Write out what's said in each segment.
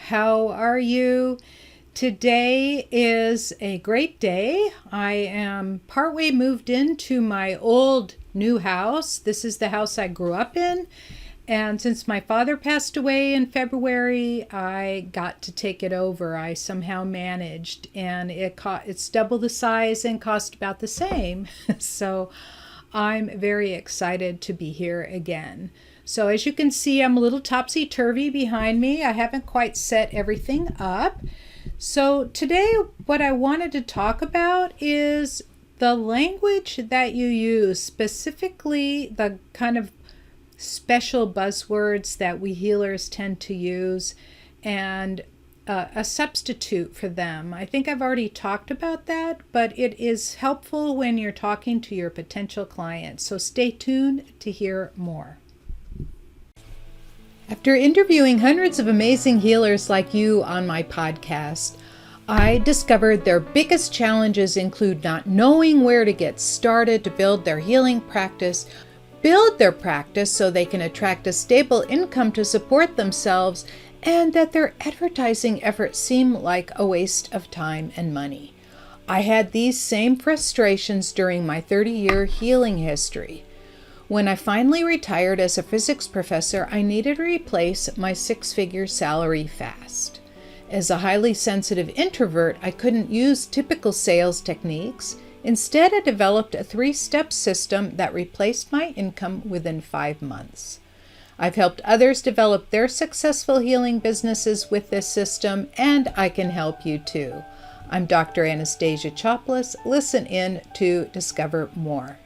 How are you? Today is a great day. I am partway moved into my old new house. This is the house I grew up in. And since my father passed away in February, I got to take it over. I somehow managed, and it's double the size and cost about the same. So I'm very excited to be here again. So as you can see, I'm a little topsy-turvy behind me. I haven't quite set everything up. So today what I wanted to talk about is the language that you use, specifically the kind of special buzzwords that we healers tend to use, and a substitute for them. I think I've already talked about that, but it is helpful when you're talking to your potential clients. So stay tuned to hear more. After interviewing hundreds of amazing healers like you on my podcast, I discovered their biggest challenges include not knowing where to get started to build their healing practice, build their practice so they can attract a stable income to support themselves, and that their advertising efforts seem like a waste of time and money. I had these same frustrations during my 30-year healing history. When I finally retired as a physics professor, I needed to replace my 6-figure salary fast. As a highly sensitive introvert, I couldn't use typical sales techniques. Instead, I developed a 3-step system that replaced my income within 5 months. I've helped others develop their successful healing businesses with this system, and I can help you too. I'm Dr. Anastasia Chopelas. Listen in to discover more.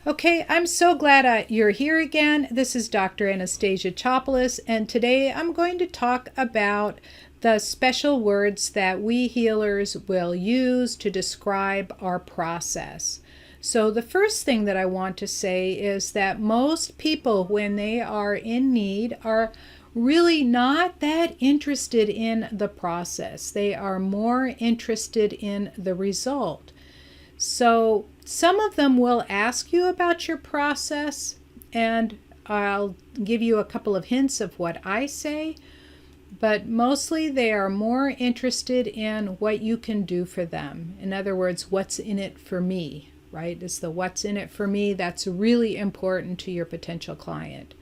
Okay, I'm so glad you're here again. This is Dr. Anastasia Chopelas, and today I'm going to talk about the special words that we healers will use to describe our process. So the first thing that I want to say is that most people, when they are in need, are really not that interested in the process. They are more interested in the result. So some of them will ask you about your process, and I'll give you a couple of hints of what I say. But mostly they are more interested in what you can do for them. In other words, what's in it for me, right? It's the what's in it for me that's really important to your potential client.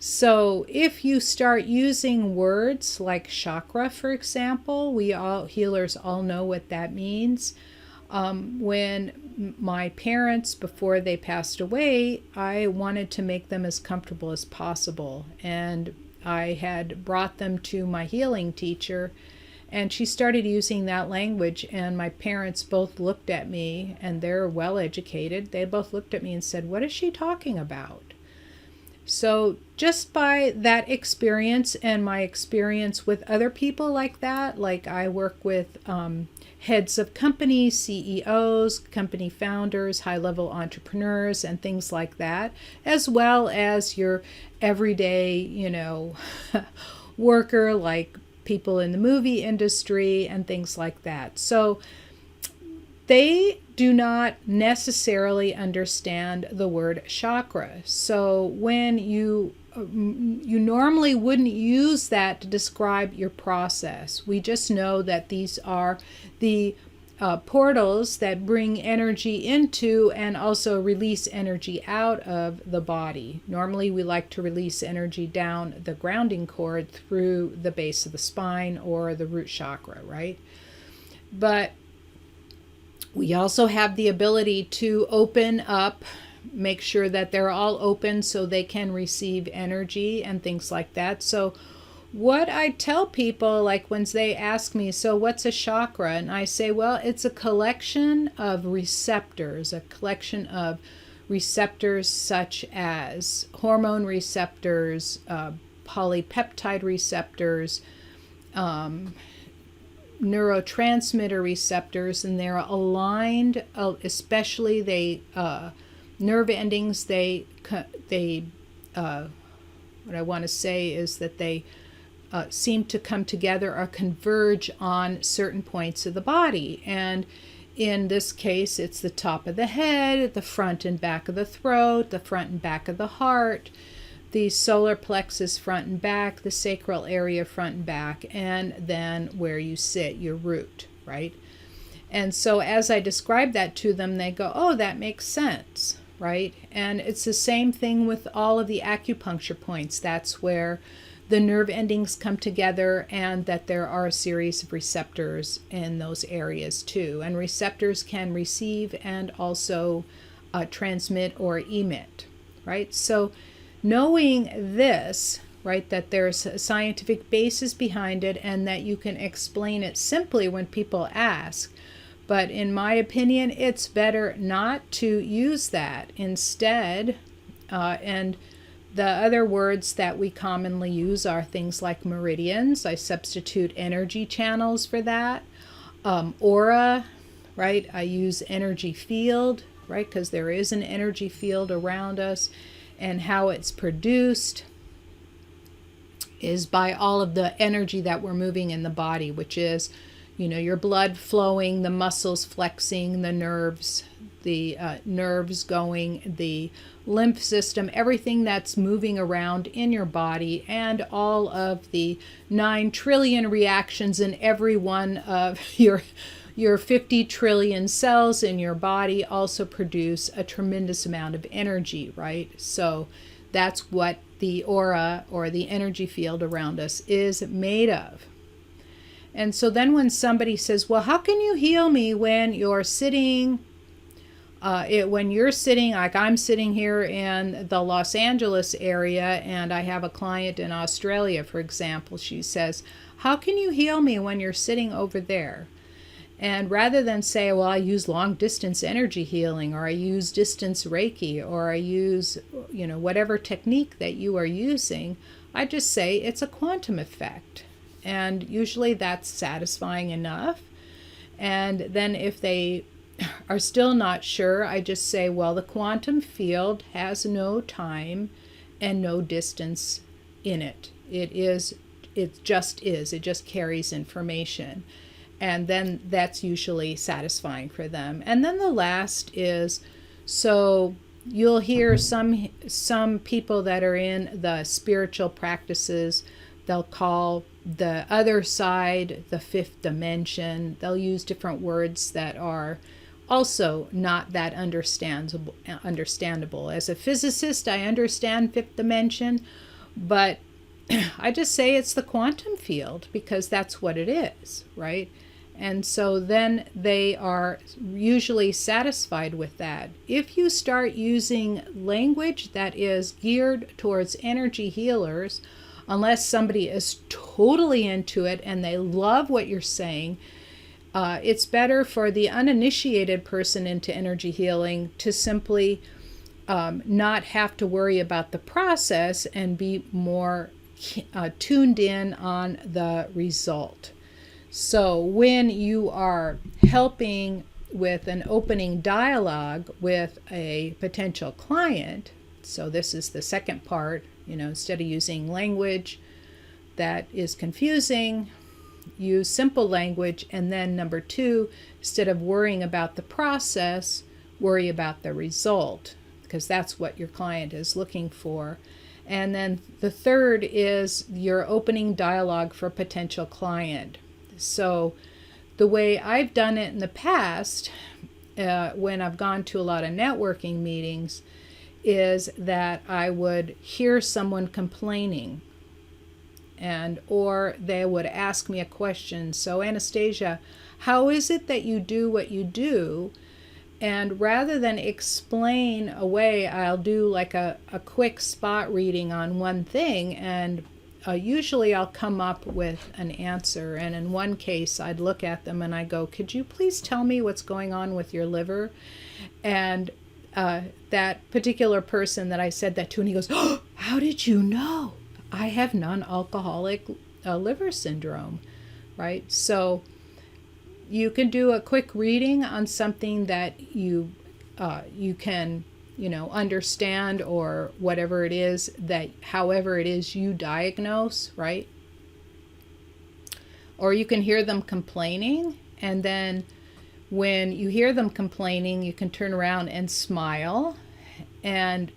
So if you start using words like chakra, for example, healers all know what that means. When my parents, before they passed away, I wanted to make them as comfortable as possible. And I had brought them to my healing teacher, and she started using that language, and my parents both looked at me, and they're well educated. They both looked at me and said, "What is she talking about?" So just by that experience and my experience with other people like that, like I work with heads of companies, CEOs, company founders, high-level entrepreneurs, and things like that, as well as your everyday, worker, like people in the movie industry and things like that. So they do not necessarily understand the word chakra. So when you normally wouldn't use that to describe your process. We just know that these are the portals that bring energy into and also release energy out of the body. Normally we like to release energy down the grounding cord through the base of the spine or the root chakra, right? But we also have the ability to open up, make sure that they're all open so they can receive energy and things like that. So what I tell people, like when they ask me, so what's a chakra? And I say, well, it's a collection of receptors, such as hormone receptors, polypeptide receptors, neurotransmitter receptors, and they're aligned, especially nerve endings. What I want to say is that they seem to come together or converge on certain points of the body. And in this case, it's the top of the head, the front and back of the throat, the front and back of the heart, the solar plexus front and back, the sacral area front and back, and then where you sit, your root, right? And so as I describe that to them, they go, oh, that makes sense, right? And it's the same thing with all of the acupuncture points. That's where the nerve endings come together, and that there are a series of receptors in those areas too. And receptors can receive and also transmit or emit, right? So knowing this, right, that there's a scientific basis behind it and that you can explain it simply when people ask. But in my opinion, it's better not to use that. Instead, and the other words that we commonly use are things like meridians. I substitute energy channels for that. Aura, right? I use energy field, right? Because there is an energy field around us. And how it's produced is by all of the energy that we're moving in the body, which is, your blood flowing, the muscles flexing, the nerves going, the lymph system, everything that's moving around in your body, and all of the 9 trillion reactions in every one of your 50 trillion cells in your body also produce a tremendous amount of energy, right? So that's what the aura or the energy field around us is made of. And so then when somebody says, well, how can you heal me when you're sitting, like I'm sitting here in the Los Angeles area and I have a client in Australia, for example, she says, how can you heal me when you're sitting over there? And rather than say, well, I use long distance energy healing, or I use distance Reiki, or I use, whatever technique that you are using, I just say it's a quantum effect. And usually that's satisfying enough. And then if they are still not sure, I just say, well, the quantum field has no time and no distance in it. It just carries information. And then that's usually satisfying for them. And then the last is, so you'll hear some people that are in the spiritual practices, they'll call the other side the 5th dimension. They'll use different words that are also not that understandable. As a physicist, I understand 5th dimension, but I just say it's the quantum field because that's what it is, right? And so then they are usually satisfied with that. If you start using language that is geared towards energy healers, unless somebody is totally into it and they love what you're saying, it's better for the uninitiated person into energy healing to simply not have to worry about the process and be more tuned in on the result. So when you are helping with an opening dialogue with a potential client, so this is the second part, instead of using language that is confusing, use simple language. And then number 2, instead of worrying about the process, worry about the result, because that's what your client is looking for. And then the third is your opening dialogue for a potential client. So the way I've done it in the past, when I've gone to a lot of networking meetings, is that I would hear someone complaining, or they would ask me a question. So, Anastasia, how is it that you do what you do? And rather than explain away, I'll do like a quick spot reading on one thing, and usually I'll come up with an answer. And in one case, I'd look at them and I go, could you please tell me what's going on with your liver? And that particular person that I said that to, and he goes, oh, how did you know? I have non-alcoholic liver syndrome, right? So you can do a quick reading on something that you can understand, or whatever it is that, however it is you diagnose, right? Or you can hear them complaining, and then when you hear them complaining, you can turn around and smile and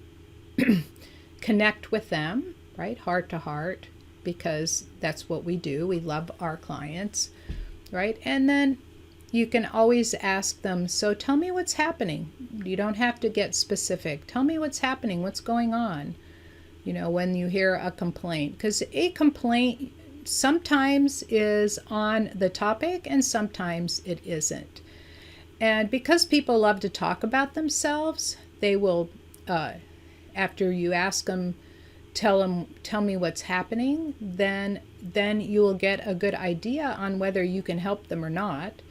connect with them, right? Heart to heart, because that's what we do. We love our clients, right? And then you can always ask them, so tell me what's happening. You don't have to get specific. Tell me what's happening, what's going on, when you hear a complaint. Because a complaint sometimes is on the topic and sometimes it isn't. And because people love to talk about themselves, they will, after you ask them, tell me what's happening, then you will get a good idea on whether you can help them or not.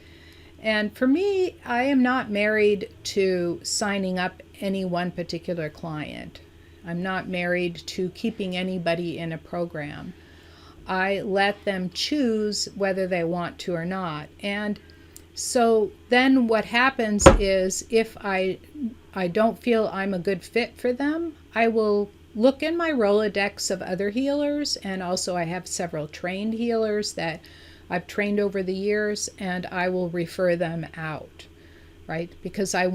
And for me, I am not married to signing up any one particular client. I'm not married to keeping anybody in a program. I let them choose whether they want to or not. And so then what happens is, if I don't feel I'm a good fit for them, I will look in my Rolodex of other healers, and also I have several trained healers that I've trained over the years, and I will refer them out, right? Because I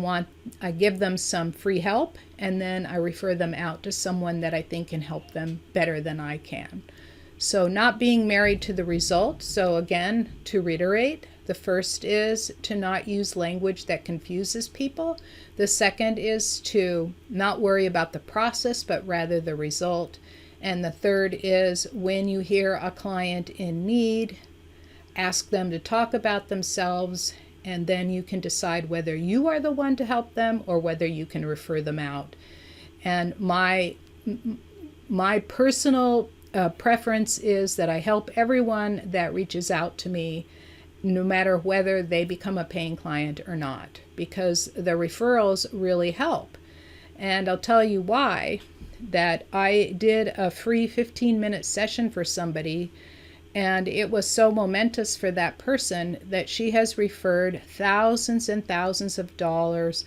give them some free help, and then I refer them out to someone that I think can help them better than I can. So not being married to the result. So again, to reiterate, the first is to not use language that confuses people. The second is to not worry about the process, but rather the result. And the third is, when you hear a client in need, ask them to talk about themselves, and then you can decide whether you are the one to help them or whether you can refer them out. And my personal preference is that I help everyone that reaches out to me, no matter whether they become a paying client or not, because the referrals really help. And I'll tell you why. That I did a free 15-minute session for somebody, and it was so momentous for that person that she has referred thousands and thousands of dollars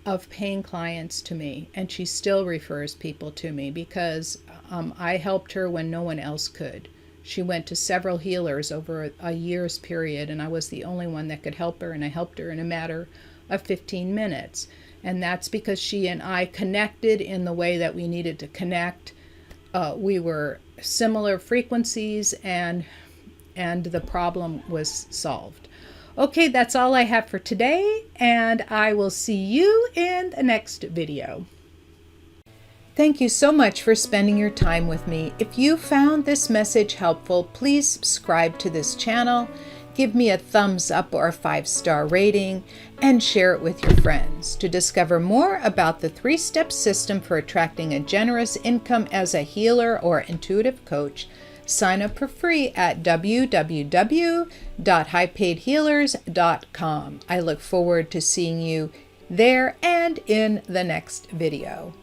of paying clients to me, and she still refers people to me because I helped her when no one else could. She went to several healers over a year's period, and I was the only one that could help her, and I helped her in a matter of 15 minutes. And that's because she and I connected in the way that we needed to connect. We were similar frequencies, and the problem was solved. Okay, that's all I have for today, and I will see you in the next video. Thank you so much for spending your time with me. If you found this message helpful, please subscribe to this channel, give me a thumbs up or a 5-star rating, and share it with your friends. To discover more about the 3-step system for attracting a generous income as a healer or intuitive coach, sign up for free at www.highpaidhealers.com. I look forward to seeing you there and in the next video.